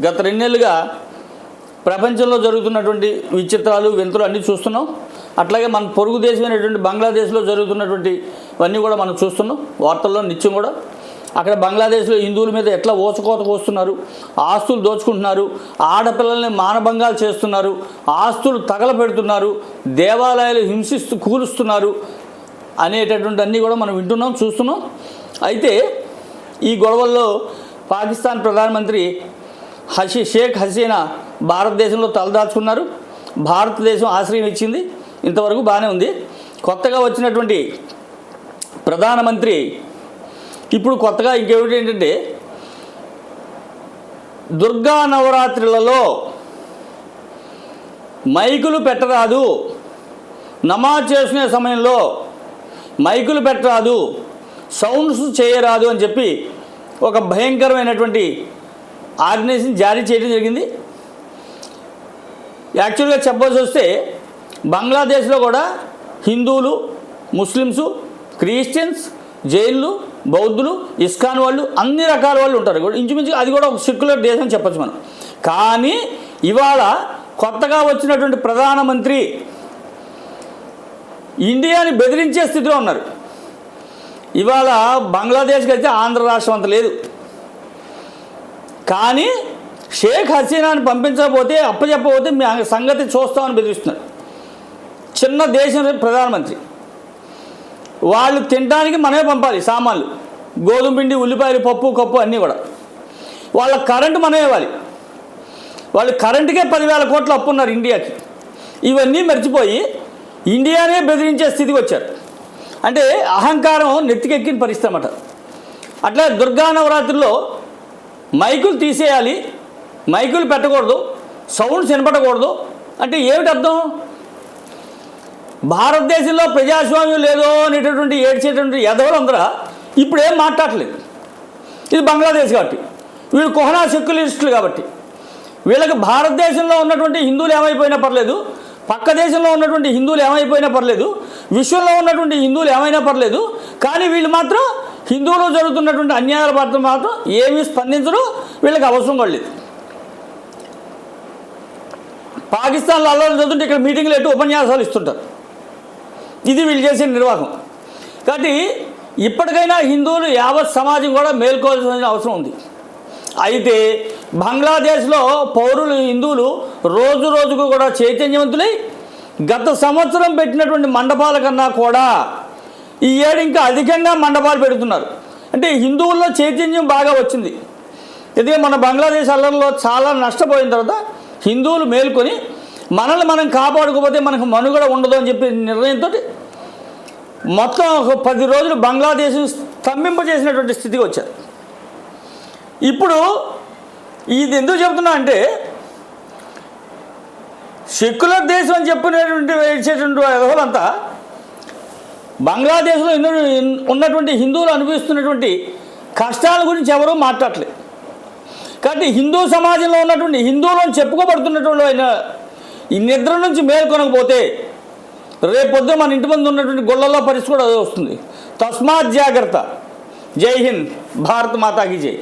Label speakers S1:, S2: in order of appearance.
S1: గత 2 నెలలుగా ప్రపంచంలో జరుగుతున్నటువంటి విచిత్రాలు వింతలు అన్నీ చూస్తున్నాం. అట్లాగే మన పొరుగు దేశమైనటువంటి బంగ్లాదేశ్లో జరుగుతున్నటువంటి ఇవన్నీ కూడా మనం చూస్తున్నాం వార్తల్లో నిత్యం కూడా. అక్కడ బంగ్లాదేశ్లో హిందువుల మీద ఎట్లా ఓచకోత కోస్తున్నారు, ఆస్తులు దోచుకుంటున్నారు, ఆడపిల్లల్ని మానభంగాలు చేస్తున్నారు, ఆస్తులు తగలపెడుతున్నారు, దేవాలయాలు కూలుస్తున్నారు అనేటటువంటి అన్నీ కూడా మనం వింటున్నాం, చూస్తున్నాం. అయితే ఈ గొడవల్లో పాకిస్తాన్ ప్రధానమంత్రి షేక్ హసీనా భారతదేశంలో తలదాచుకున్నారు. భారతదేశం ఆశ్రయం ఇచ్చింది, ఇంతవరకు బాగానే ఉంది. కొత్తగా వచ్చినటువంటి ప్రధానమంత్రి ఇప్పుడు కొత్తగా ఇంకేమిటి ఏంటంటే, దుర్గా నవరాత్రులలో మైకులు పెట్టరాదు, నమాజ్ చేసుకునే సమయంలో మైకులు పెట్టరాదు, సౌండ్స్ చేయరాదు అని చెప్పి ఒక భయంకరమైనటువంటి ఆర్డినెన్స్ని జారీ చేయడం జరిగింది. యాక్చువల్గా చెప్పాల్సి వస్తే బంగ్లాదేశ్లో కూడా హిందువులు, ముస్లిమ్సు, క్రిస్టియన్స్, జైన్లు, బౌద్ధులు, ఇస్కాన్ వాళ్ళు, అన్ని రకాల వాళ్ళు ఉంటారు. ఇంచుమించు అది కూడా ఒక సెక్యులర్ దేశం చెప్పచ్చు మనం. కానీ ఇవాళ కొత్తగా వచ్చినటువంటి ప్రధానమంత్రి ఇండియాని బెదిరించే స్థితిలో ఉన్నారు. ఇవాళ బంగ్లాదేశ్కి అయితే ఆంధ్ర రాష్ట్రం అంత లేదు, కానీ షేక్ హసీనాని పంపించకపోతే అప్పచెప్పకపోతే మీ సంగతి చూస్తామని బెదిరిస్తున్నారు. చిన్న దేశం ప్రధానమంత్రి, వాళ్ళు తినడానికి మనమే పంపాలి సామాన్లు, గోధుమ పిండి, ఉల్లిపాయలు, పప్పు, కప్పు అన్నీ కూడా. వాళ్ళ కరెంటు మనమే ఇవ్వాలి. వాళ్ళు కరెంటుకే 10,000 కోట్లు అప్పు ఉన్నారు ఇండియాకి. ఇవన్నీ మర్చిపోయి ఇండియానే బెదిరించే స్థితికి వచ్చారు. అంటే అహంకారం నెత్తికెక్కిన పరిస్థితి అన్నమాట. అట్లా దుర్గా నవరాత్రుల్లో మైకులు తీసేయాలి, మైకులు పెట్టకూడదు, సౌండ్స్ వినపడకూడదు అంటే ఏమిటి అర్థం? భారతదేశంలో ప్రజాస్వామ్యం లేదో అనేటటువంటి ఏడ్చేటువంటి ఎదవలందరూ ఇప్పుడు ఏం మాట్లాడలేదు. ఇది బంగ్లాదేశ్ కాబట్టి, వీళ్ళు కుహనా సెక్యులరిస్టులు కాబట్టి వీళ్ళకి భారతదేశంలో ఉన్నటువంటి హిందువులు ఏమైపోయినా పర్లేదు, పక్క దేశంలో ఉన్నటువంటి హిందువులు ఏమైపోయినా పర్లేదు, విశ్వంలో ఉన్నటువంటి హిందువులు ఏమైనా పర్లేదు, కానీ వీళ్ళు మాత్రం హిందువులు జరుగుతున్నటువంటి అన్యాయాల పట్ల మాత్రం ఏమీ స్పందించరు, వీళ్ళకి అవసరం కూడా లేదు. పాకిస్తాన్లో అల్లర్లు చదువుతుంటే ఇక్కడ మీటింగ్లు ఎటు ఉపన్యాసాలు ఇస్తుంటారు. ఇది వీళ్ళు చేసే నిర్వాహం. కాబట్టి ఇప్పటికైనా హిందువులు యావత్ సమాజం కూడా మేల్కోవాల్సిన అవసరం ఉంది. అయితే బంగ్లాదేశ్లో పౌరులు హిందువులు రోజు రోజుకు కూడా చైతన్యవంతులై గత సంవత్సరం పెట్టినటువంటి మండపాల కన్నా కూడా ఈ ఏడు ఇంకా అధికంగా మండపాలు పెడుతున్నారు. అంటే హిందువుల్లో చైతన్యం బాగా వచ్చింది. ఎందుకంటే మన బంగ్లాదేశ్ అల్లర్లో చాలా నష్టపోయిన తర్వాత హిందువులు మేల్కొని మనల్ని మనం కాపాడుకోకపోతే మనకు మనుగడ ఉండదు అని చెప్పి నిర్ణయంతో మొత్తం ఒక 10 రోజులు బంగ్లాదేశ్ స్తంభింపజేసినటువంటి స్థితికి వచ్చారు. ఇప్పుడు ఇది ఎందుకు చెప్తున్నా అంటే, సెక్యులర్ దేశం అని చెప్పినటువంటి ఇచ్చేటువంటి ఎదవలంతా బంగ్లాదేశ్లో ఉన్నటువంటి హిందువులు అనుభవిస్తున్నటువంటి కష్టాల గురించి ఎవరూ మాట్లాడలేదు. కాబట్టి హిందూ సమాజంలో ఉన్నటువంటి హిందువులను చెప్పుకోబడుతున్నటువంటి ఆయన ఈ నిద్ర నుంచి మేల్కొనకపోతే రేపొద్దు మన ఇంటి ముందు ఉన్నటువంటి గొళ్ళల్లో పరిస్థితి కూడా అదే వస్తుంది. తస్మాత్ జాగ్రత్త. జై హింద్, భారత్ మాతాకి జై.